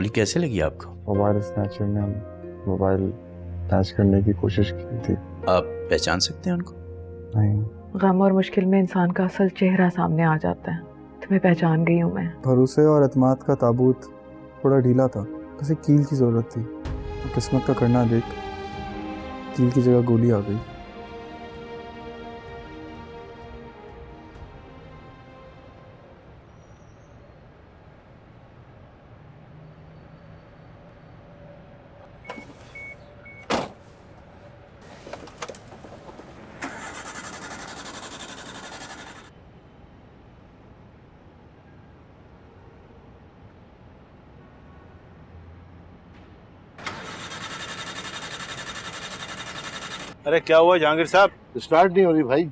गोली कैसे लगी आपको? मोबाइल स्नैचर ने मोबाइल स्नैच करने की कोशिश की थी। आप पहचान सकते हैं उनको? नहीं। गम और मुश्किल में इंसान का असल चेहरा सामने आ जाता है। तुम्हें पहचान गई हूँ मैं। भरोसे और एतमाद का ताबूत थोड़ा ढीला था, बस एक कील की जरूरत थी। तो किस्मत का करना देख कील की जगह गोली आ गई। अरे क्या हुआ जहांगीर साहब? स्टार्ट नहीं हो रही भाई।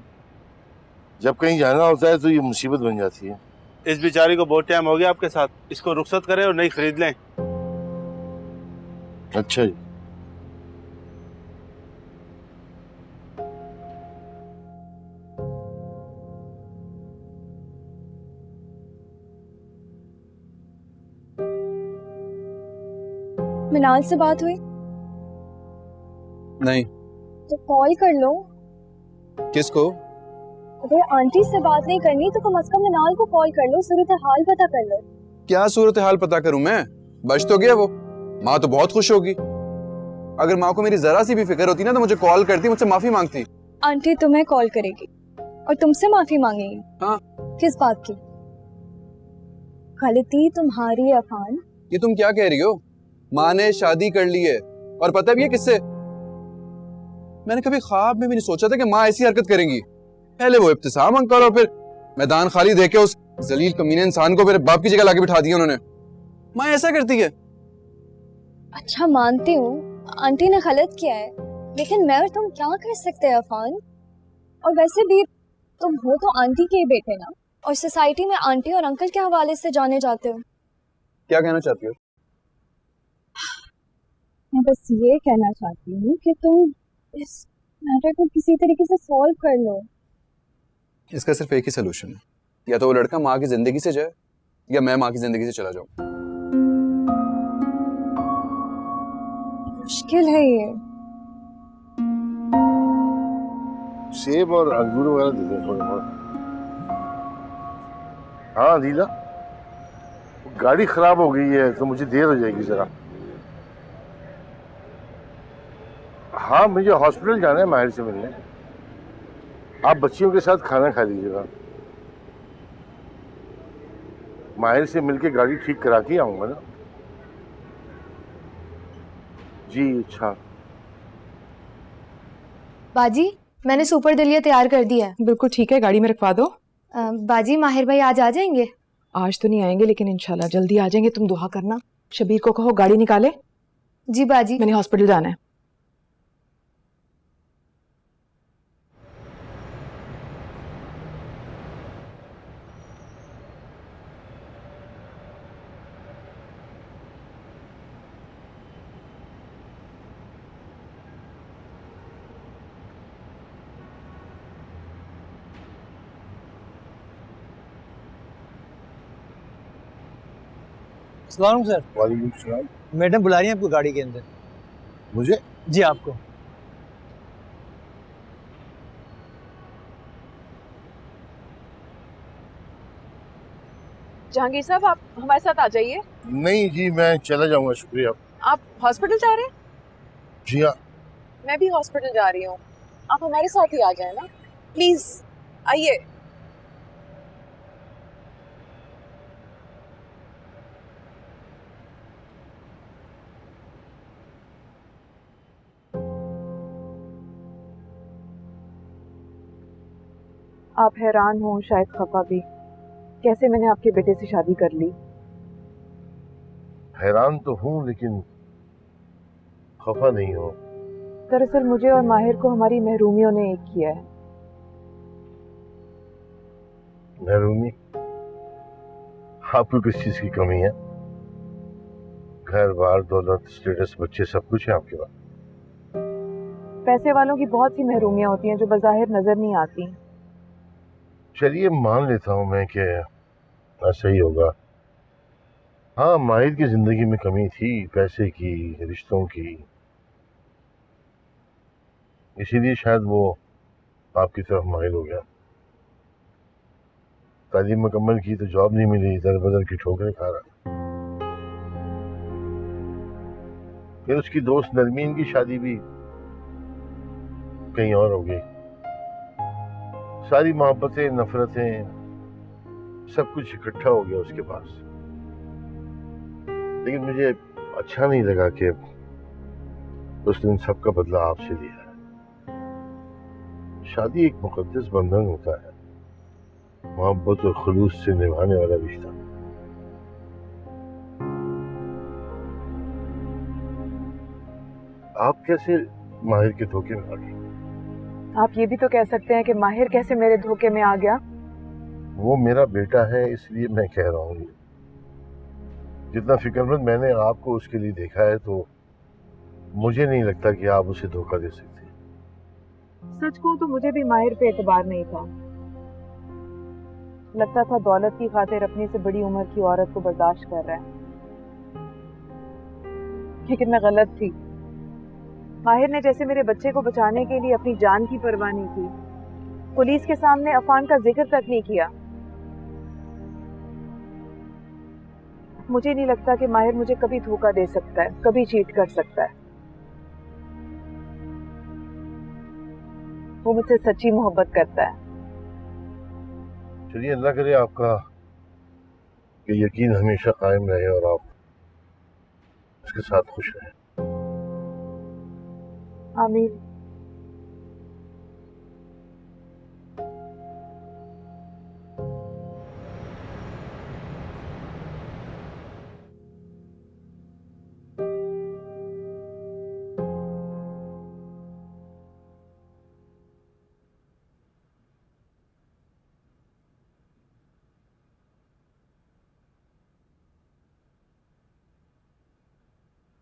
जब कहीं जाना होता है तो ये मुसीबत बन जाती है। इस बेचारी को बहुत टाइम हो गया आपके साथ, इसको रुखसत करें और नई खरीद लें। अच्छा जी। मिनाल से बात हुई? नहीं। तो कॉल कर लो। किसको? अगर आंटी से बात नहीं करनी तो कम से कम मिनाल को कॉल कर लो, सूरत हाल पता कर लो। क्या सूरत हाल पता करूं मैं? बच तो गया वो। माँ तो बहुत खुश होगी। अगर माँ को मेरी जरा सी भी फिक्र होती ना तो मुझे कॉल करती, मुझसे माफी मांगती। आंटी तुम्हें कॉल करेगी और तुमसे माफी मांगेगी। हाँ। किस बात की? गलती तुम्हारी अफान। ये तुम क्या कह रही हो? माँ ने शादी कर ली है और पता भी है किससे? मैंने कभी ख्वाब में भी नहीं सोचा था कि माँ ऐसी हरकत करेंगी। पहले वो इब्तिसाम अंकल और फिर मैदान खाली देख के उस जलील कमीने इंसान को मेरे बाप की जगह लाके बिठा दिया उन्होंने। माँ ऐसा करती है। अच्छा मानती हूँ आंटी ने गलत किया है, लेकिन मैं और तुम क्या कर सकते हैं अफान? और वैसे भी तुम हो तो आंटी के ही बेटे ना, और सोसाइटी में आंटी और अंकल के हवाले से जाने जाते हो। क्या कहना चाहती हो? मैं बस ये कहना चाहती हूँ कि तुम इस मैटर को किसी तरीके से सॉल्व कर लो। इसका सिर्फ एक ही सोल्यूशन है, या तो वो लड़का माँ की जिंदगी से जाए या मैं माँ की जिंदगी से चला जाऊं। मुश्किल है ये। सेब और अंगूर वगैरह दे दें थोड़े बहुत। हाँ लीला, गाड़ी खराब हो गई है तो मुझे देर हो जाएगी जरा। हाँ मुझे हॉस्पिटल जाना है माहिर से मिलने। आप बच्चियों के साथ खाना खा लीजिएगा। माहिर से मिलके गाड़ी ठीक करा के आऊंगा ना। जी अच्छा। बाजी मैंने सुपर दलिया तैयार कर दिया है। बिल्कुल ठीक है, गाड़ी में रखवा दो। बाजी माहिर भाई आज आ जाएंगे? आज तो नहीं आएंगे लेकिन इंशाल्लाह जल्दी आ जाएंगे। तुम दुआ करना। शबीर को कहो गाड़ी निकाले। जी बाजी। मैंने हॉस्पिटल जाना है। अस्सलाम सर। वालेकुम सलाम। मैडम बुला रही हैं आपको गाड़ी के अंदर। मुझे? जी आपको। जहांगीर साहब आप हमारे साथ आ जाइए। नहीं जी मैं चला जाऊंगा, शुक्रिया। आप हॉस्पिटल जा रहे हैं? जी हाँ। मैं भी हॉस्पिटल जा रही हूँ, आप हमारे साथ ही आ जाए ना प्लीज। आइए। आप हैरान हो, शायद खफा भी, कैसे मैंने आपके बेटे से शादी कर ली। हैरान तो हूँ लेकिन खफा नहीं हो। दरअसल मुझे और माहिर को हमारी महरूमियों ने एक किया है। महरूमी? आपको किस चीज की कमी है? घर बार दौलत स्टेटस बच्चे सब कुछ है आपके पास। पैसे वालों की बहुत सी महरूमियां होती हैं जो बज़ाहिर नजर नहीं आती। चलिए मान लेता हूँ मैं कि ऐसा ही होगा, हाँ, माहिर की जिंदगी में कमी थी, पैसे की, रिश्तों की। इसीलिए शायद वो आपकी तरफ माहिर हो गया। तालीम मुकम्मल की तो जॉब नहीं मिली, दर बदर की ठोकरें खा रहा। फिर उसकी दोस्त नरमीन की शादी भी कहीं और हो गई। सारी मोहब्बतें, नफरतें, सब कुछ इकट्ठा हो गया उसके पास। लेकिन मुझे अच्छा नहीं लगा कि उसने इन सब का बदला आपसे लिया है। शादी एक मुकद्दस बंधन होता है, मोहब्बत और खुलूस से निभाने वाला रिश्ता। आप कैसे माहिर के धोखे में आ गई? आप ये भी तो कह सकते हैं कि माहिर कैसे मेरे धोखे में आ गया। वो मेरा बेटा है, इसलिए मैं कह रहा हूँ। जितना फिक्रमंद मैंने आपको उसके लिए देखा है, तो मुझे नहीं लगता कि आप उसे धोखा दे सकते। सच कहूं तो मुझे भी माहिर पे एतबार नहीं था। लगता था दौलत की खातिर अपनी से बड़ी उम्र की औरत को बर्दाश्त कर रहा है, लेकिन मैं गलत थी। माहिर ने जैसे मेरे बच्चे को बचाने के लिए अपनी जान की परवाह नहीं की, पुलिस के सामने अफान का जिक्र तक नहीं किया। मुझे नहीं लगता कि माहिर मुझे कभी धोखा दे सकता है, कभी चीट कर सकता है। वो मुझसे सच्ची मोहब्बत करता है। चलिए, अल्लाह करे आपका ये यकीन हमेशा कायम रहे और आप उसके साथ खुश रहें। आमीन।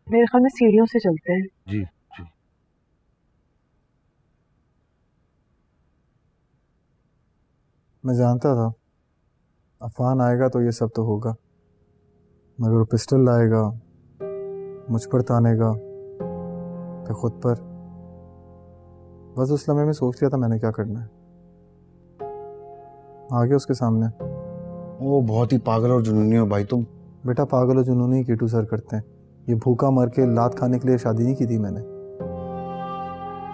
मेरे ख्याल में सीढ़ियों से चलते हैं। जी जी। मैं जानता था अफान आएगा तो ये सब तो होगा, मगर वो पिस्टल लाएगा, मुझ पर तानेगा, फिर खुद पर। बस उस लम्हे में सोच लिया था मैंने क्या करना है। आ गया उसके सामने। वो बहुत ही पागल और जुनूनी हो भाई तुम। बेटा, पागल और जुनूनी कीटू सर करते हैं। ये भूखा मर के लात खाने के लिए शादी नहीं की थी मैंने।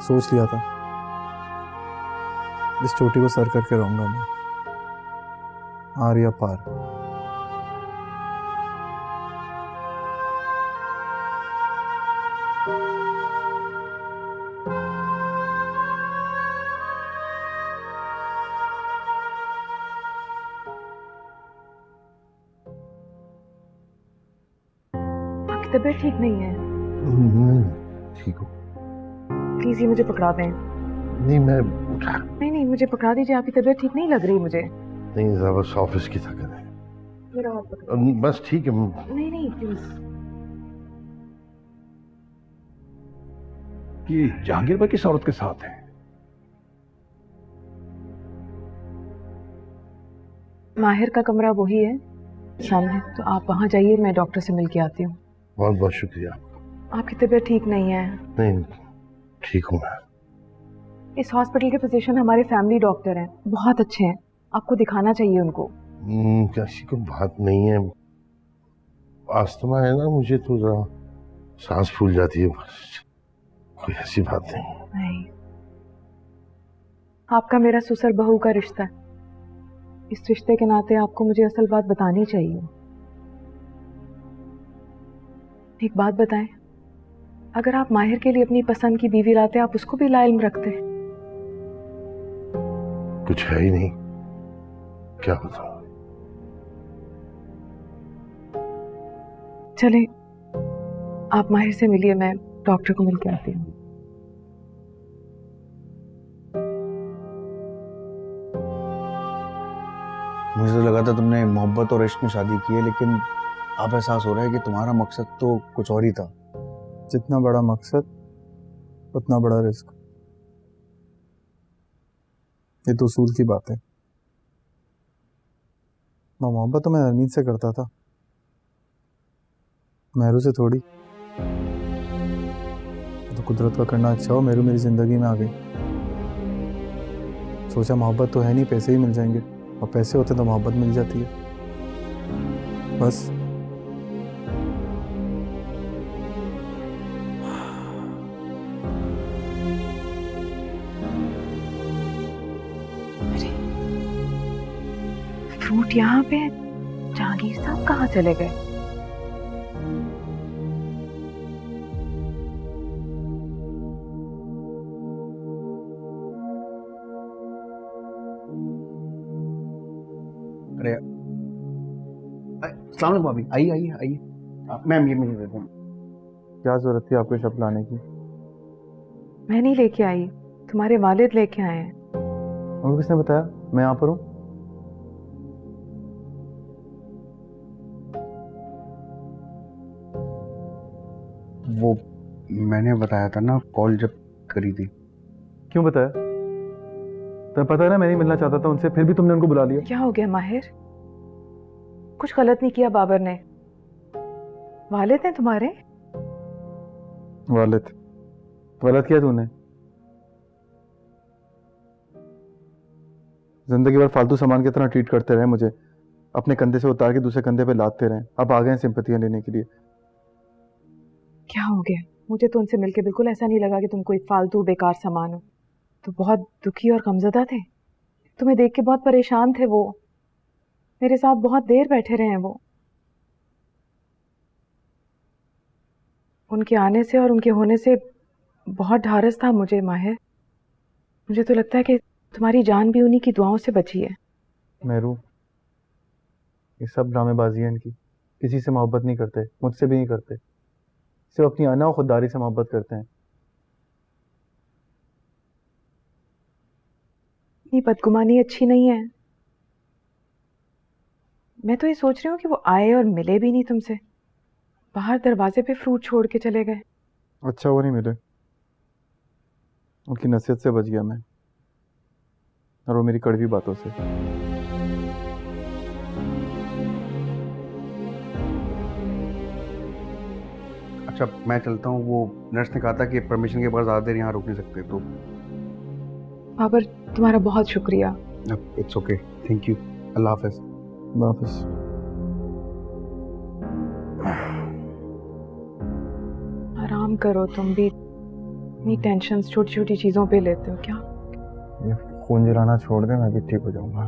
सोच लिया था इस चोटी को सर करके रहूंगा मैं, आर या पार। आपकी तबीयत ठीक नहीं है? ठीक हो? प्लीज ये मुझे पकड़ा दें। नहीं, मैं उठा। नहीं, मुझे पकड़ा दीजिए। आपकी तबीयत ठीक नहीं लग रही मुझे। नहीं, जरा बस ऑफिस की थकन है। मेरा हाथ पकड़ो। बस ठीक है। नहीं प्लीज। ये जहांगीर भाई किस औरत के साथ है? माहिर का कमरा वही है सामने, तो आप वहां जाइए, मैं डॉक्टर से मिल के आती हूँ। बहुत बहुत शुक्रिया। आपकी तबीयत ठीक नहीं है? नहीं, ठीक हूँ मैं। इस हॉस्पिटल के फिजिशियन हमारे फैमिली डॉक्टर हैं, बहुत अच्छे हैं, आपको दिखाना चाहिए उनको। ऐसी कोई बात नहीं है। अस्थमा है ना मुझे, तो जरा सांस फूल जाती है, बस कोई ऐसी बात नहीं। आपका मेरा ससुर बहू का रिश्ता है, इस रिश्ते के नाते आपको मुझे असल बात बतानी चाहिए। एक बात बताएं, अगर आप माहिर के लिए अपनी पसंद की बीवी लाते, आप उसको भी लाइल्म रखते? कुछ है ही नहीं, क्या बताऊं। चले, आप माहिर से मिलिए, मैं डॉक्टर को मिल के आती हूँ। मुझे तो लगा था तुमने मोहब्बत और इश्क में शादी की है, लेकिन अब एहसास हो रहा है कि तुम्हारा मकसद तो कुछ और ही था। जितना बड़ा मकसद उतना बड़ा रिस्क, ये तो उसूल की बात है। मैं मोहब्बत तो मैं नरमीन से करता था, मेहरू से थोड़ी। तो कुदरत का करना अच्छा हो, मेरू मेरी ज़िंदगी में आ गई। सोचा मोहब्बत तो है नहीं, पैसे ही मिल जाएंगे, और पैसे होते तो मोहब्बत मिल जाती है। बस फ्रूट यहाँ पे है, जहांगीर साहब कहाँ चले गए? अरे सलाम अलैकुम भाभी, आइए आइए आइए। मैम ये मुझे दे दें। क्या ज़रूरत थी आपके शब्द लाने की? मैं नहीं लेके आई, तुम्हारे वालिद लेके आए हैं। उनको किसने बताया मैं यहाँ पर हूँ? वो मैंने बताया था ना, कॉल जब करी थी। क्यों बताया? तुम्हें पता है ना मैं नहीं मिलना चाहता था उनसे, फिर भी तुमने उनको बुला लिया। क्या हो गया माहिर? कुछ गलत नहीं किया बाबर ने। वालिद हैं तुम्हारे? वालिद? गलत किया तूने? जिंदगी भर फालतू सामान की तरह ट्रीट करते रहे मुझे, अपने कंधे से उतार के दूसरे कंधे पे लादते रहे। अब आ गए हैं सिंपतियां लेने के लिए। क्या हो गया? मुझे तो उनसे मिलके बिल्कुल ऐसा नहीं लगा कि तुम कोई फालतू बेकार सामान हो। तो बहुत दुखी और गमज़दा थे, तुम्हें देख के बहुत परेशान थे वो। मेरे साथ बहुत देर बैठे रहे हैं वो। उनके आने से और उनके होने से बहुत ढारस था मुझे माहिर। मुझे तो लगता है कि तुम्हारी जान भी उन्हीं की दुआओं से बची है। मेहरू, ये सब ड्रामेबाजी है इनकी। किसी से मोहब्बत नहीं करते, मुझसे भी नहीं करते, सिर्फ अपनी आना और खुददारी से मोहब्बत करते हैं। इतनी बदगुमानी अच्छी नहीं है। मैं तो ये सोच रही हूँ कि वो आए और मिले भी नहीं तुमसे, बाहर दरवाजे पे फ्रूट छोड़ के चले गए। अच्छा वो नहीं मिले, उनकी नसीहत से बच गया मैं, और वो मेरी कड़वी बातों से। अच्छा मैं चलता हूँ, वो नर्स ने कहा था कि परमिशन के बाद ज़्यादा देर यहाँ रुक नहीं सकते, तो बाबर तुम्हारा बहुत शुक्रिया। It's okay, thank you. Allah हाफ़िज़। वापस आराम करो, तुम भी इतनी टेंशन छोटी छोटी चीजों पे लेते हो क्या? ये खून जलाना छोड़ दे, मैं भी ठीक हो जाऊंगा।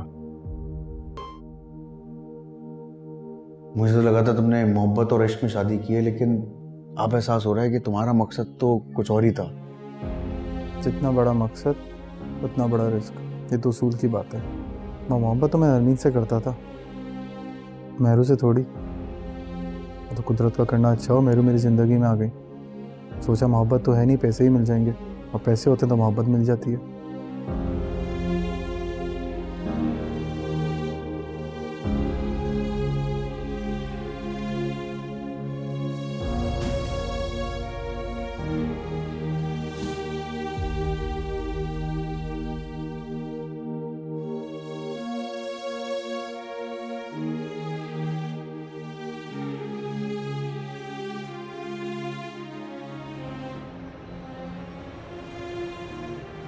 मुझे तो लगा था तुमने मोहब्बत और इश्क में शादी की है, लेकिन अब एहसास हो रहा है कि तुम्हारा मकसद तो कुछ और ही था। जितना बड़ा मकसद उतना बड़ा रिस्क, ये तो उसूल की बात है। मैं मोहब्बत तो मैं हरमीत से करता था, मेहरू से थोड़ी। तो कुदरत का करना अच्छा हो, मेरू मेरी ज़िंदगी में आ गई। सोचा मोहब्बत तो है नहीं, पैसे ही मिल जाएंगे, और पैसे होते तो मोहब्बत मिल जाती है।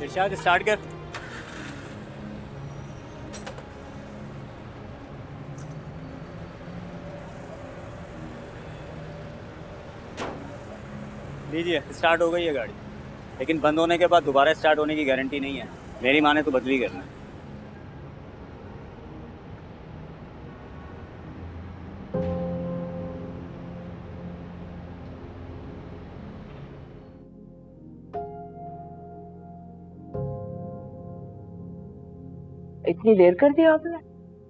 इरशाद स्टार्ट कर। लीजिए स्टार्ट हो गई है गाड़ी, लेकिन बंद होने के बाद दोबारा स्टार्ट होने की गारंटी नहीं है। मेरी माने तो बदली करना। इतनी देर कर दिया आपने?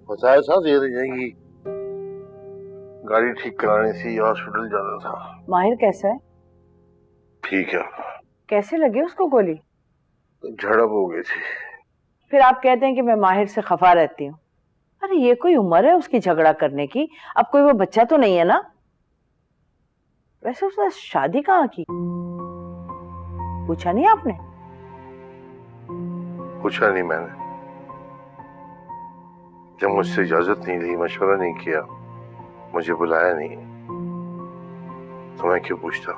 बताया था देर हो जाएगी, गाड़ी ठीक करानी थी, हॉस्पिटल जाना था। माहिर कैसा है? ठीक है। कैसे लगी उसको गोली? झड़प हो गई थी। फिर आप कहते हैं कि मैं माहिर से खफा रहती हूँ। अरे ये कोई उम्र है उसकी झगड़ा करने की? अब कोई वो बच्चा तो नहीं है ना? वैसे उसने शादी कहाँ की, पूछा नहीं आपने? पूछा नहीं मैंने, जब मुझसे इजाजत नहीं ली, मशवरा नहीं किया, मुझे बुलाया नहीं, तो मैं क्यों पूछता?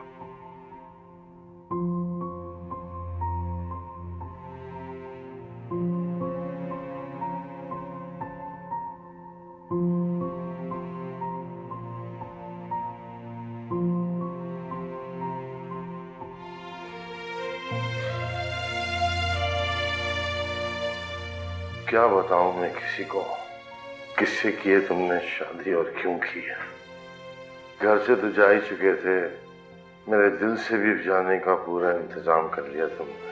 क्या बताऊं मैं किसी को, किससे की है तुमने शादी और क्यों की है? घर से तो जा ही चुके थे, मेरे दिल से भी जाने का पूरा इंतजाम कर लिया तुमने।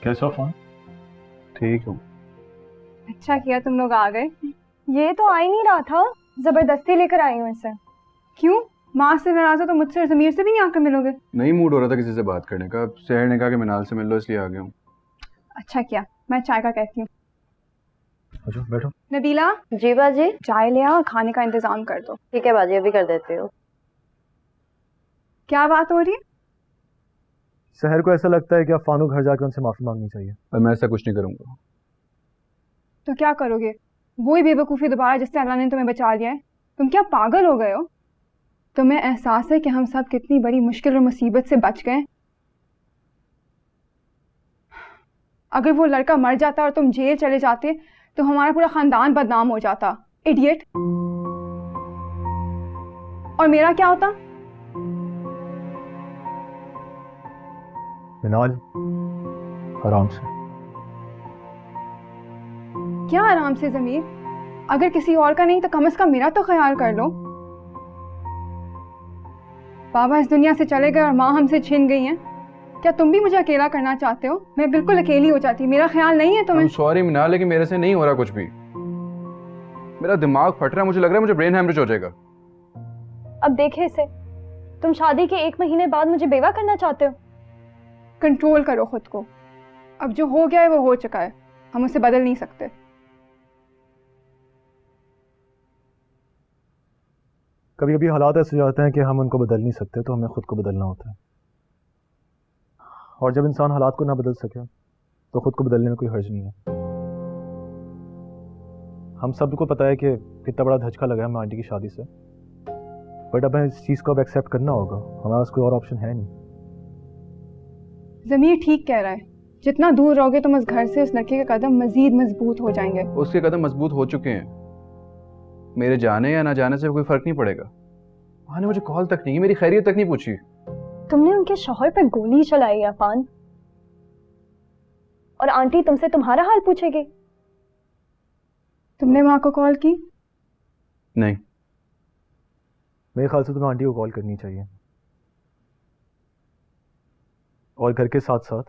कैसा फोन? ठीक हूँ। अच्छा किया तुम लोग आ गए। ये तो आ ही नहीं रहा था, जबरदस्ती लेकर आई हूँ इसे। क्यों? माँ से नाराज हो तो मुझसे और जमीर से भी नहीं आकर मिलोगे? नहीं मूड हो रहा था किसी से बात करने का, शहर ने कहा कि मिनाल से मिल लो इसलिए आ गया हूँ। अच्छा किया, मैं चाय का कहती हूँ। अच्छा बैठो। नबीला, जी बाजी। चाय ले आ, खाने का इंतजाम कर दो। ठीक है बाजी, अभी कर देती हूँ। क्या बात हो रही है? शहर को ऐसा लगता है कि अब फानू घर जाकर उनसे माफी मांगनी चाहिए। पर मैं ऐसा कुछ नहीं करूँगा। तो क्या करोगे? वही बेवकूफ़ी दोबारा जिससे अल्लाह ने तुम्हें बचा लिया है। तुम क्या पागल हो गए हो? तुम्हें एहसास है कि हम सब कितनी बड़ी मुश्किल और मुसीबत से बच गए? अगर वो लड़का मर जाता और तुम जेल चले जाते तो हमारा पूरा खानदान बदनाम हो जाता। इडियट। और मेरा क्या होता? मिनाल, आराम से। क्या आराम से ज़मीर? अगर किसी और का नहीं तो कम से कम मेरा तो ख्याल कर लो। बाबा इस दुनिया से चले गए और माँ हमसे छिन गई हैं। क्या तुम भी मुझे अकेला करना चाहते हो? मैं बिल्कुल अकेली हो जाती, मेरा ख्याल नहीं है तुम्हें। सॉरी मिनाल, लेकिन मेरे से नहीं हो रहा कुछ भी। मेरा दिमाग फट रहा है, मुझे लग रहा है मुझे ब्रेन हैमरेज हो जाएगा। अब देखे इसे, तुम शादी के 1 महीने बाद मुझे बेवा करना चाहते हो। कंट्रोल करो खुद को। अब जो हो गया है वो हो चुका है, हम उसे बदल नहीं सकते। कभी कभी हालात ऐसे जाते हैं कि हम उनको बदल नहीं सकते, तो हमें खुद को बदलना होता है। और जब इंसान हालात को ना बदल सके तो खुद को बदलने में कोई हर्ज नहीं है। हम सबको पता है कि कितना बड़ा धचका लगा है हमें आंटी की शादी से, बट अब हमें इस चीज़ को अब एक्सेप्ट करना होगा। हमारे पास कोई और ऑप्शन है नहीं। ज़मीर ठीक कह रहा है, जितना दूर रहोगे तुम उस घर से, उस लड़के के कदम मजीद मजबूत हो जाएंगे। उसके कदम मजबूत हो चुके हैं। मेरे जाने या ना जाने से कोई फर्क नहीं पड़ेगा। वहाँ ने मुझे कॉल तक नहीं की, मेरी खैरियत तक नहीं पूछी। तुमने उनके शौहर पर गोली चलाई है अफान, और आंटी तुमसे तुम्हारा हाल पूछेगी। तुमने माँ को कॉल की? नहीं। मेरे ख्याल से तुम्हें आंटी को कॉल करनी चाहिए, और घर के साथ साथ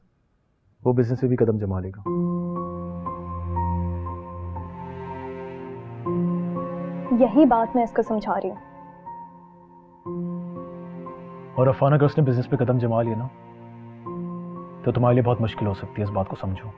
वो बिजनेस में भी कदम जमा लेगा। यही बात मैं इसको समझा रही हूँ। और अफान, अगर उसने बिजनेस पे कदम जमा लिया ना, तो तुम्हारे लिए बहुत मुश्किल हो सकती है, इस बात को समझो।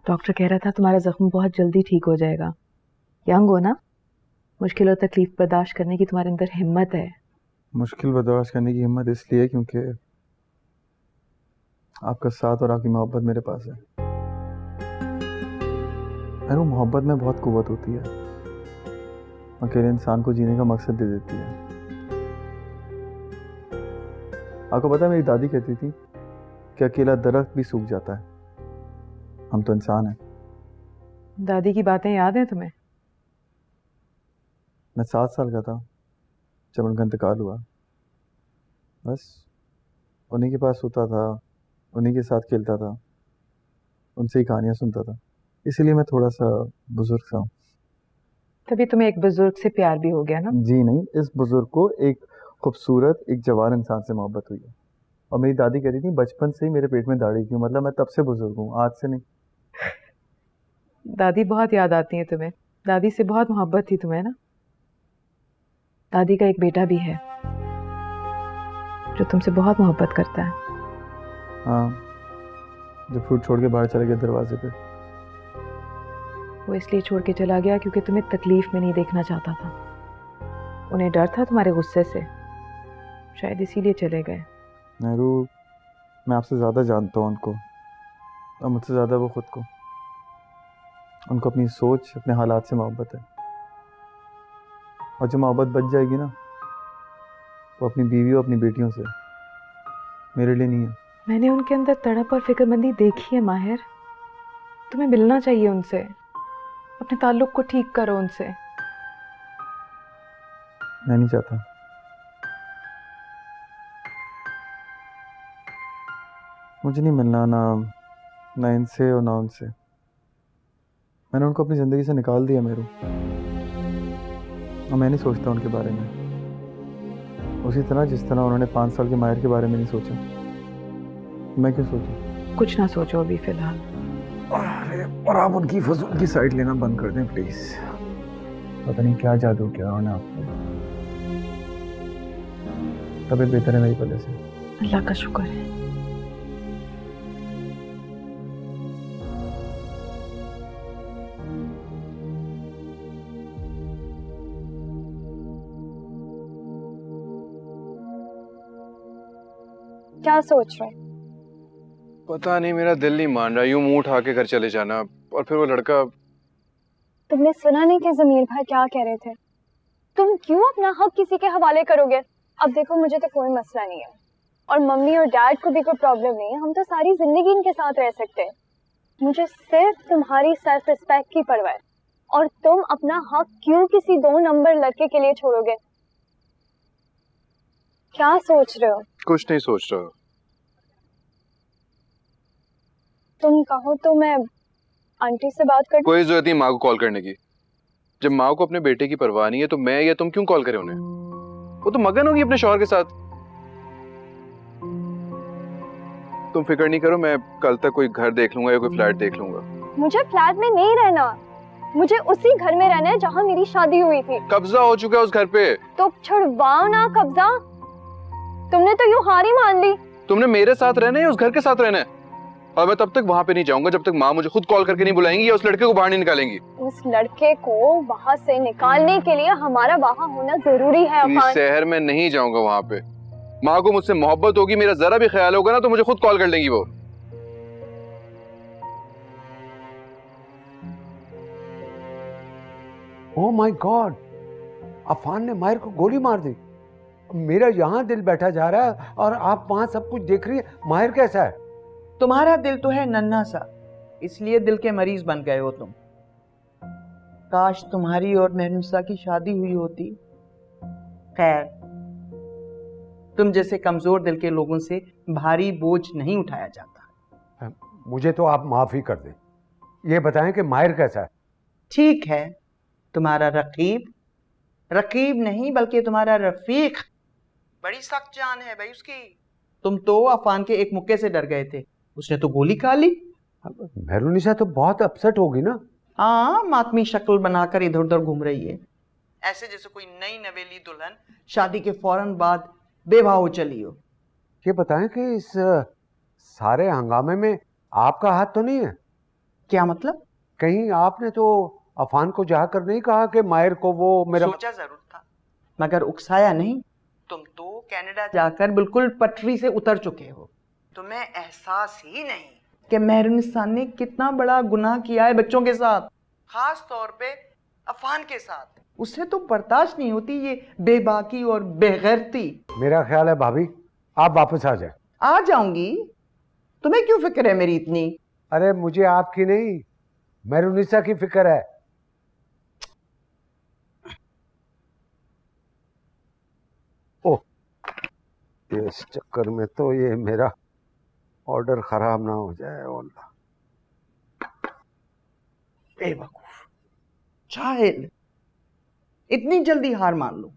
डॉक्टर कह रहा था तुम्हारा जख्म बहुत जल्दी ठीक हो जाएगा। यंग हो ना, मुश्किल और तकलीफ बर्दाश्त करने की तुम्हारे अंदर हिम्मत है। मुश्किल बर्दाश्त करने की हिम्मत इसलिए क्योंकि आपका साथ और आपकी मोहब्बत मेरे पास है। वो मोहब्बत में बहुत कुव्वत होती है, अकेले इंसान को जीने का मकसद दे देती है। आपको पता है, मेरी दादी कहती थी कि अकेला दरख्त भी सूख जाता है हम तो इंसान हैं। दादी की बातें याद हैं तुम्हें? मैं 7 साल का था जब उनका इंतकाल हुआ। बस उन्हीं के पास सोता था, उन्हीं के साथ खेलता था, उनसे ही कहानियाँ सुनता था, इसीलिए मैं थोड़ा सा बुजुर्ग सा हूँ। तभी तुम्हें एक बुजुर्ग से प्यार भी हो गया ना? जी नहीं, इस बुजुर्ग को एक खूबसूरत एक जवान इंसान से मोहब्बत हुई है। और मेरी दादी कहती थी बचपन से ही मेरे पेट में दाढ़ी थी, मतलब मैं तब से बुजुर्ग हूँ, आज से नहीं। दादी बहुत याद आती है तुम्हें? दादी से बहुत मोहब्बत थी तुम्हें ना? दादी का एक बेटा भी है जो तुमसे बहुत मोहब्बत करता है। हाँ, जो फ्रूट छोड़ के बाहर चले गए दरवाजे पे। वो इसलिए छोड़ के चला गया क्योंकि तुम्हें तकलीफ में नहीं देखना चाहता था। उन्हें डर था तुम्हारे गुस्से से, शायद इसीलिए चले गए। नेहरू, मैं आपसे ज़्यादा जानता हूँ उनको, और मुझसे ज़्यादा वो खुद को। उनको अपनी सोच, अपने हालात से मोहब्बत है, और जो मोहब्बत बच जाएगी ना, वो अपनी बीवी और अपनी बेटियों से, मेरे लिए नहीं है। मैंने उनके अंदर तड़प और फिक्रमंदी देखी है माहिर। तुम्हें मिलना चाहिए उनसे, अपने ताल्लुक को ठीक करो उनसे। मैं नहीं चाहता। मुझे नहीं मिलना, ना इनसे और ना उनसे। मैंने उनको अपनी ज़िंदगी से निकाल दिया मेरू, और मैं नहीं सोचता उनके बारे में उसी तरह जिस तरह उन्होंने 5 साल के माहिर के बारे में नहीं सोचा। मैं क्यों सोचूं? कुछ ना सोचो अभी फ़िलहाल। अरे, और आप उनकी फजूल की साइड लेना बंद कर दें प्लीज़। पता नहीं क्या जादू किया उन्होंने आप पे। तबीयत बेहतर है मेरी वजह से। अल्लाह का शुक्र है। क्या सोच रहे? पता नहीं, मेरा दिल नहीं मान रहा। यूं मुंह उठा के घर चले जाना, और फिर वो लड़का। तुमने सुना नहीं कि जमीर भाई क्या कह रहे थे? तुम क्यों अपना हक किसी के हवाले करोगे? अब देखो, मुझे तो कोई मसला नहीं है, और मम्मी और डैड को भी कोई प्रॉब्लम नहीं है। हम तो सारी जिंदगी इनके साथ रह सकते हैं। मुझे सिर्फ तुम्हारी सेल्फ रिस्पेक्ट की परवाह है, और तुम अपना हक क्यों किसी 2 नंबर लड़के के लिए छोड़ोगे? क्या सोच रहे हो? कुछ नहीं सोच रहा। तुम कहो तो मैं आंटी से बात कर। कोई जरूरत नहीं माँ को कॉल करने की। जब माँ को अपने बेटे की परवाह नहीं है तो मैं या तुम क्यों कॉल करें उन्हें? वो तो मगन होगी अपने शौहर के साथ। तुम फिक्र नहीं करो, मैं कल तक कोई घर देख लूंगा या कोई फ्लैट देख लूंगा। मुझे फ्लैट में नहीं रहना, मुझे उसी घर में रहना है जहाँ मेरी शादी हुई थी। कब्जा हो चुका है उस घर पे। तो छुड़वाओ ना कब्जा। तुमने तो यूं हार ही मान ली। तुमने मेरे साथ रहना है या उस घर के साथ रहना है? और मैं तब तक वहां पे नहीं जाऊंगा जब तक माँ मुझे खुद कॉल करके नहीं बुलाएंगी या उस लड़के को बाहर नहीं निकालेंगी। उस लड़के को वहां से निकालने के लिए हमारा वहां होना जरूरी है। इस शहर में नहीं जाऊंगा वहां पे। माँ को मुझसे मोहब्बत होगी, मेरा जरा भी ख्याल होगा ना तो मुझे खुद कॉल कर लेंगी वो। ओह माय गॉड, अफान ने माहिर को गोली मार दी। मेरा यहाँ दिल बैठा जा रहा है और आप वहां सब कुछ देख रही है। माहिर कैसा है? तुम्हारा दिल तो है नन्हा सा, इसलिए दिल के मरीज बन गए हो तुम। काश तुम्हारी और मेहनुसा की शादी हुई होती। खैर, तुम जैसे कमजोर दिल के लोगों से भारी बोझ नहीं उठाया जाता। मुझे तो आप माफ ही कर दें। ये बताएं कि माहिर कैसा है? ठीक है, तुम्हारा रकीब नहीं बल्कि तुम्हारा रफीक बड़ी सख्त जान है भाई उसकी। तुम तो अफान के एक मुक्के से डर गए थे, उसने तो गोली खा ली। मेहरुनिसा तो बहुत अपसेट होगी ना? हाँ, मातमी शक्ल बनाकर इधर उधर घूम रही है, ऐसे जैसे कोई नई नवेली दुल्हन शादी के फौरन बाद बेवाह हो चली हो। ये बताएं कि इस सारे हंगामे में आपका हाथ तो नहीं है? क्या मतलब? कहीं आपने तो अफान को जाकर नहीं कहा कि माहिर को वो मेरा? सोचा जरूर था मगर उकसाया नहीं। तुम तो कनाडा जाकर बिल्कुल पटरी से उतर चुके हो। तुम्हें एहसास ही नहीं कि मेहरुनिसा ने कितना बड़ा गुनाह किया है बच्चों के साथ, खास तौर पे अफान के साथ। उसे तो बर्दाश्त नहीं होती ये बेबाकी और बेगैरती। मेरा ख्याल है भाभी आप वापस आ जाए। आ जाऊंगी, तुम्हें क्यों फिक्र है मेरी इतनी? अरे मुझे आपकी नहीं, मेहरुनिसा की फिक्र है। ओह, इस चक्कर में तो ये मेरा ऑर्डर खराब ना हो जाए। अल्लाह, बेवकूफ, जाहिल, इतनी जल्दी हार मान लो।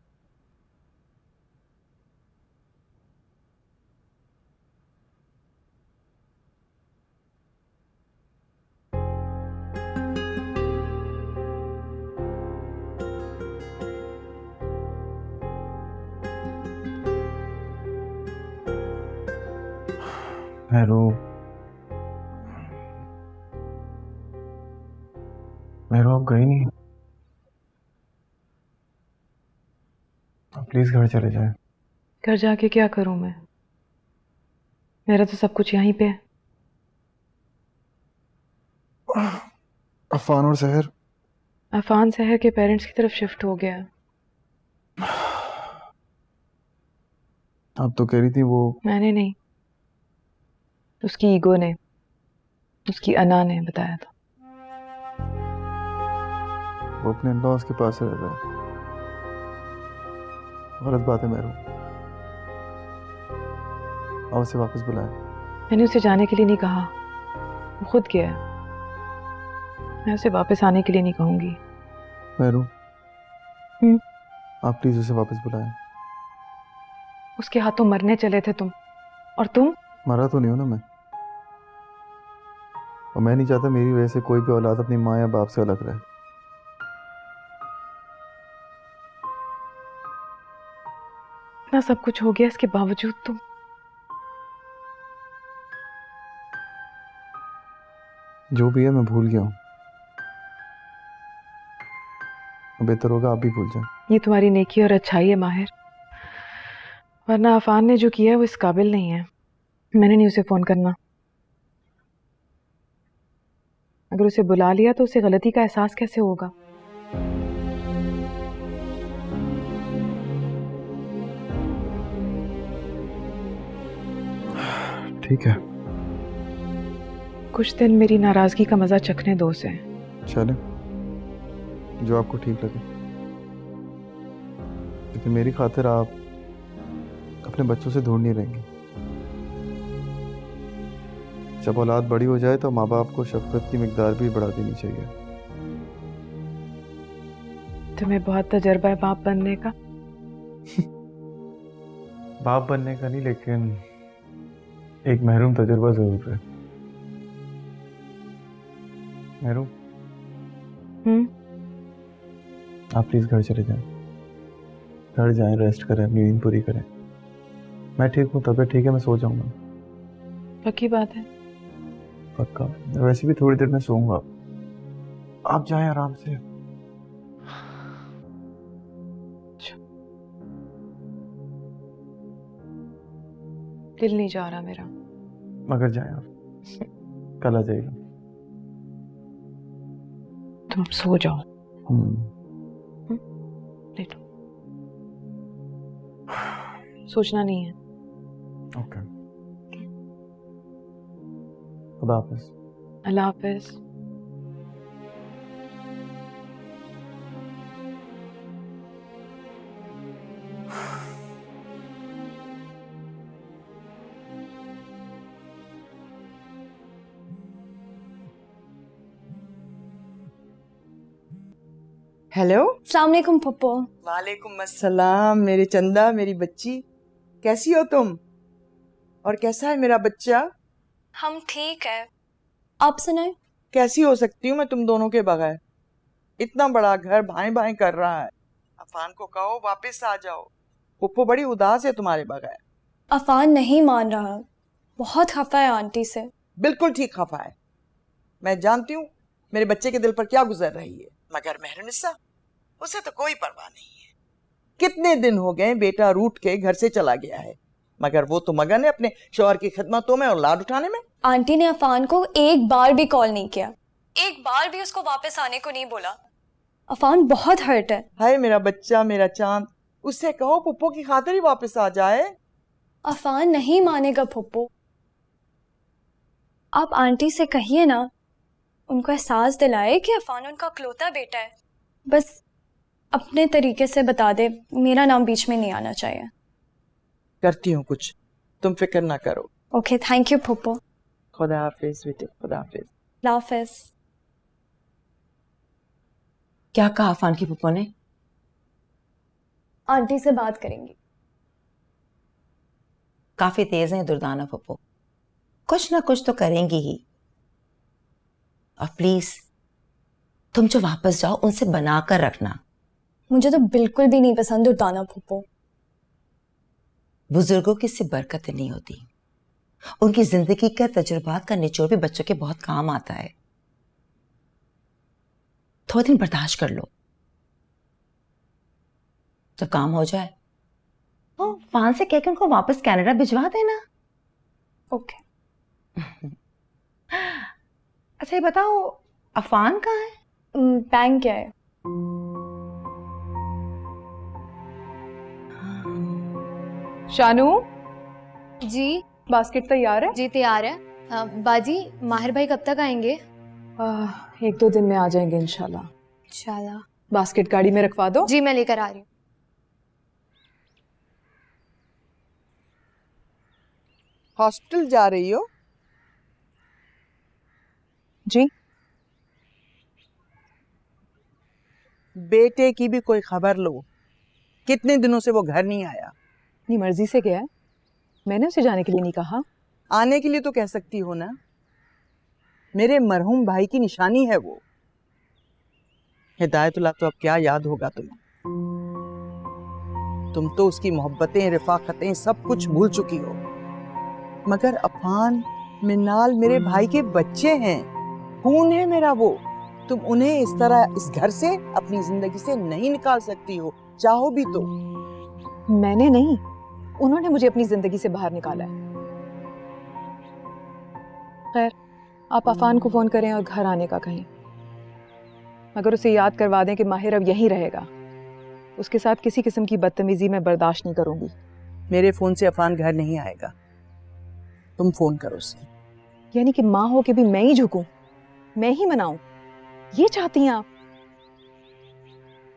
मेहरू, मेहरू आप गई नहीं? प्लीज घर चले जाए। घर जाके क्या करूं मैं? मेरा तो सब कुछ यहीं पे है। अफान और सहर? अफान सहर के पेरेंट्स की तरफ शिफ्ट हो गया। आप तो कह रही थी वो। मैंने नहीं, उसकी ईगो ने, उसकी अना ने बताया था। वो अपने इन-लॉज के पास रह रहा है। गलत बात है मेहरू, आप उसे वापस बुलाएं। मैंने उसे जाने के लिए नहीं कहा, वो खुद गया है। मैं उसे वापस आने के लिए नहीं कहूंगी। मेहरू, आप प्लीज उसे वापस बुलाएं। उसके हाथों मरने चले थे तुम, और तुम? मरा तो नहीं हूं ना मैं, और मैं नहीं चाहता मेरी वजह से कोई भी औलाद अपनी माँ या बाप से अलग रहे। इतना सब कुछ हो गया, इसके बावजूद तुम। जो भी है मैं भूल गया हूं, बेहतर होगा आप भी भूल जाएं। ये तुम्हारी नेकी और अच्छाई है माहिर, वरना अफान ने जो किया है वो इस काबिल नहीं है। मैंने नहीं उसे फोन करना। अगर उसे बुला लिया तो उसे गलती का एहसास कैसे होगा? ठीक है, कुछ दिन मेरी नाराजगी का मजा चखने दो उसे। चले, जो आपको ठीक लगे, लेकिन मेरी खातिर आप अपने बच्चों से दूर नहीं रहेंगे। जब औलाद बड़ी हो जाए तो माँ बाप को शफकत की मिकदार भी बढ़ा देनी चाहिए। तुम्हें बहुत तजर्बा है बाप बनने का। बाप बनने का नहीं, लेकिन एक महरूम तजुर्बा जरूर है। महरूम, आप प्लीज घर चले जाएं। घर जाएं, रेस्ट करें, अपनी नींद पूरी करें। मैं ठीक हूँ, तबीयत ठीक है, मैं सो जाऊंगा। पक्की बात है? पक्का। वैसे भी थोड़ी देर में सोऊंगा, आप जाएं आराम से। दिल नहीं जा रहा मेरा। मगर जाएं आप, कल आ जाएगा। तुम अब सो जाओ। लेटो, सोचना नहीं है। ओके, खुदा हाफिज। अल्लाह हाफिज। हेलो, अस्सलाम वालेकुम पप्पू। वालेकुम अस्सलाम मेरे चंदा, मेरी बच्ची, कैसी हो तुम? और कैसा है मेरा बच्चा? हम ठीक है, आप सुनाए? कैसी हो सकती हूँ मैं तुम दोनों के बगैर? इतना बड़ा घर भाई भाई कर रहा है। अफान को कहो वापस आ जाओ, पुप्पो बड़ी उदास है तुम्हारे बगैर। अफान नहीं मान रहा, बहुत खफा है आंटी से। बिल्कुल ठीक खफा है, मैं जानती हूँ मेरे बच्चे के दिल पर क्या गुजर रही है, मगर मेहरुनिसा, उसे तो कोई परवाह नहीं है। कितने दिन हो गए बेटा रूठ के घर से चला गया है, मगर वो तो मगन है अपने शौहर की खिदमतों में और लाड उठाने में। आंटी ने अफान को एक बार भी कॉल नहीं किया, एक बार भी उसको वापस आने को नहीं बोला। अफान बहुत हर्ट है। हाय मेरा बच्चा, मेरा चांद, उससे कहो पुप्पो की खातिर ही वापस आ जाए। अफान नहीं मानेगा पुप्पो। आप आंटी से कहिए ना, उनको एहसास दिलाए कि अफान उनका इकलौता बेटा है। बस अपने तरीके से बता दे, मेरा नाम बीच में नहीं आना चाहिए। करती हूँ कुछ, तुम फिक्र ना करो। ओके, थैंक यू फूफो। खुदा हाफिज बेटे, खुदा हाफिज। हाफिज। क्या कहा अफान की पप्पो ने? आंटी से बात करेंगी। काफी तेज हैं दुर्दाना पप्पो, कुछ ना कुछ तो करेंगी ही। और प्लीज तुम जो वापस जाओ उनसे बना कर रखना। मुझे तो बिल्कुल भी नहीं पसंद दुर्दाना फूफो। बुजुर्गों की इससे बरकत नहीं होती। उनकी जिंदगी का तजुर्बात का निचोड़ भी बच्चों के बहुत काम आता है। थोड़े दिन बर्दाश्त कर लो, जब काम हो जाए तो फान से कह के उनको वापस कनाडा भिजवा देना। ओके। अच्छा ये बताओ, अफान कहाँ है? बैंक क्या है? शानू जी बास्केट तैयार है? जी तैयार है। बाजी माहिर भाई कब तक आएंगे? 1-2 दिन में आ जाएंगे इंशाल्लाह। इंशाल्लाह। बास्केट गाड़ी में रखवा दो। जी मैं लेकर आ रही हूँ। हॉस्पिटल जा रही हो? जी। बेटे की भी कोई खबर लो, कितने दिनों से वो घर नहीं आया। अपनी मर्जी से गया है, मैंने उसे जाने के लिए नहीं कहा। आने के लिए तो कह सकती हो ना, मेरे मरहूम भाई की निशानी है वो। हिदायतुल्लाह तो अब क्या याद होगा तुम्हें। तुम तो उसकी मोहब्बतें, रिफाकतें सब कुछ भूल चुकी हो। मगर अफान, मिनाल मेरे भाई के बच्चे हैं, खून है मेरा वो। तुम उन्हें इस तरह इस घर से, अपनी जिंदगी से नहीं निकाल सकती हो, चाहो भी तो। मैंने नहीं, उन्होंने मुझे अपनी जिंदगी से बाहर निकाला है। खैर, आप अफान को फोन करें और घर आने का कहें। मगर उसे याद करवा दें कि माहिर अब यहीं रहेगा। उसके साथ किसी किस्म की बदतमीजी मैं बर्दाश्त नहीं करूंगी। मेरे फोन से अफान घर नहीं आएगा, तुम फोन करो उसे। यानी कि माँ हो के भी मैं ही झुकूं, मैं ही मनाऊं, ये चाहती हैं आप?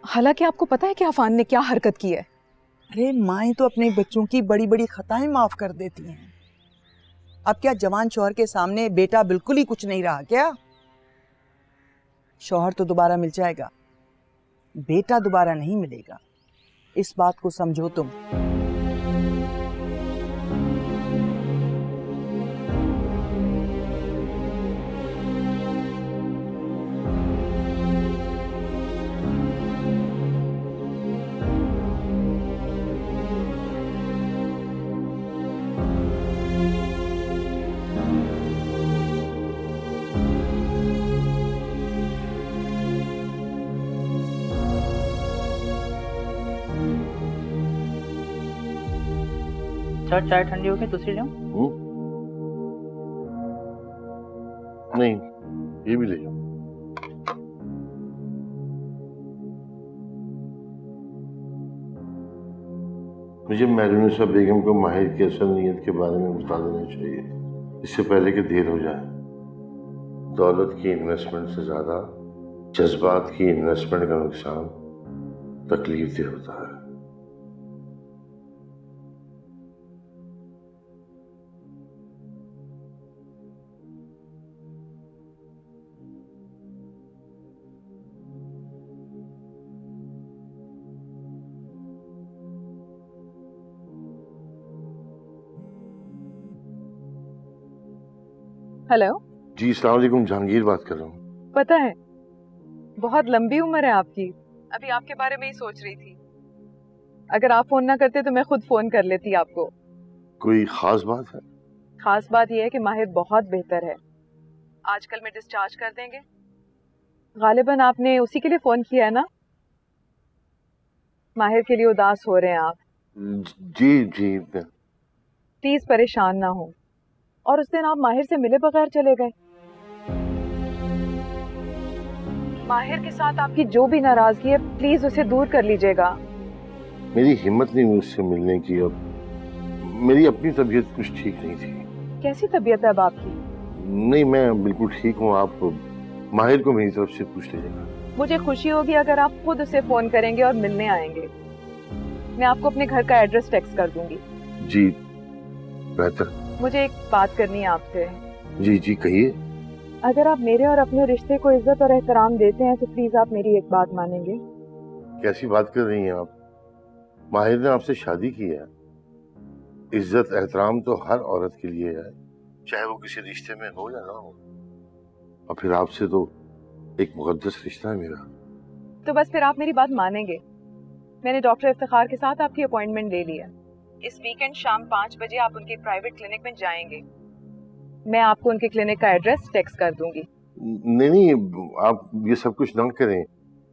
हालांकि आपको पता है कि अफान ने क्या हरकत की है। अरे माएँ तो अपने बच्चों की बड़ी बड़ी खताएं माफ कर देती हैं। अब क्या जवान शौहर के सामने बेटा बिल्कुल ही कुछ नहीं रहा क्या? शौहर तो दोबारा मिल जाएगा, बेटा दोबारा नहीं मिलेगा। इस बात को समझो तुम। सर चाय ठंडी हो गई, दूसरी जाऊं? नहीं, ये भी ले जाओ। मुझे महरूनिसा बेगम को माहिर की असल नीयत के बारे में बता देना चाहिए, इससे पहले कि देर हो जाए। दौलत की इन्वेस्टमेंट से ज्यादा जज्बात की इन्वेस्टमेंट का नुकसान तकलीफ दे होता है। हेलो जी, अस्सलाम वालेकुम, जहांगीर बात कर रहा हूँ। पता है, बहुत लंबी उम्र है आपकी। अभी आपके बारे में ही सोच रही थी। अगर आप फोन ना करते तो मैं खुद फोन कर लेती आपको। कोई खास बात है? खास बात यह है कि माहिर बहुत बेहतर है, आजकल में डिस्चार्ज कर देंगे। गालिबन आपने उसी के लिए फोन किया है ना? माहिर के लिए उदास हो रहे हैं आप। जी जी। प्लीज परेशान ना हो। और उस दिन आप माहिर से मिले बगैर चले गए। माहिर के साथ आपकी जो भी नाराजगी है, प्लीज उसे दूर कर लीजिएगा। मेरी हिम्मत नहीं हुई उससे मिलने की। अब मेरी अपनी तबीयत कुछ ठीक नहीं थी। कैसी तबीयत है अब आपकी? नहीं, मैं बिल्कुल ठीक हूँ। आप माहिर को मेरी तरफ से पूछ लीजिएगा। मुझे खुशी होगी अगर आप खुद उसे फोन करेंगे और मिलने आएंगे। मैं आपको अपने घर का एड्रेस टेक्स्ट कर दूंगी। जी बेहतर। मुझे एक बात करनी है आपसे। जी जी कहिए। अगर आप मेरे और अपने रिश्ते को इज्जत और एहतराम देते हैं तो प्लीज आप मेरी एक बात मानेंगे। कैसी बात कर रही हैं आप? माहिर ने आपसे शादी की है। इज्जत एहतराम तो हर औरत के लिए है, चाहे वो किसी रिश्ते में हो या ना हो। और फिर आपसे तो एक मुकद्दस रिश्ता है मेरा। तो बस फिर आप मेरी बात मानेंगे। मैंने डॉक्टर इफ्तिखार के साथ आपकी अपॉइंटमेंट ले ली है। इस वीकेंड शाम 5 बजे आप उनके प्राइवेट क्लिनिक में जाएंगे। मैं आपको उनके क्लिनिक का एड्रेस टेक्स्ट कर दूंगी। नहीं, आप ये सब कुछ ना करें।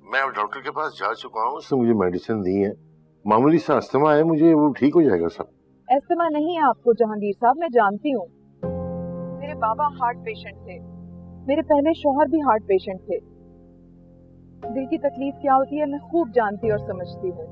मैं अब डॉक्टर के पास जा चुका हूँ, उसने मुझे मेडिसिन दी है। मामूली सा अस्थमा है मुझे, वो ठीक हो जाएगा सब। अस्थमा नहीं है आपको जहांगीर साहब, मैं जानती हूँ। मेरे बाबा हार्ट पेशेंट थे, मेरे पहले शौहर भी हार्ट पेशेंट थे। दिल की तकलीफ क्या होती है मैं खूब जानती और समझती हूँ।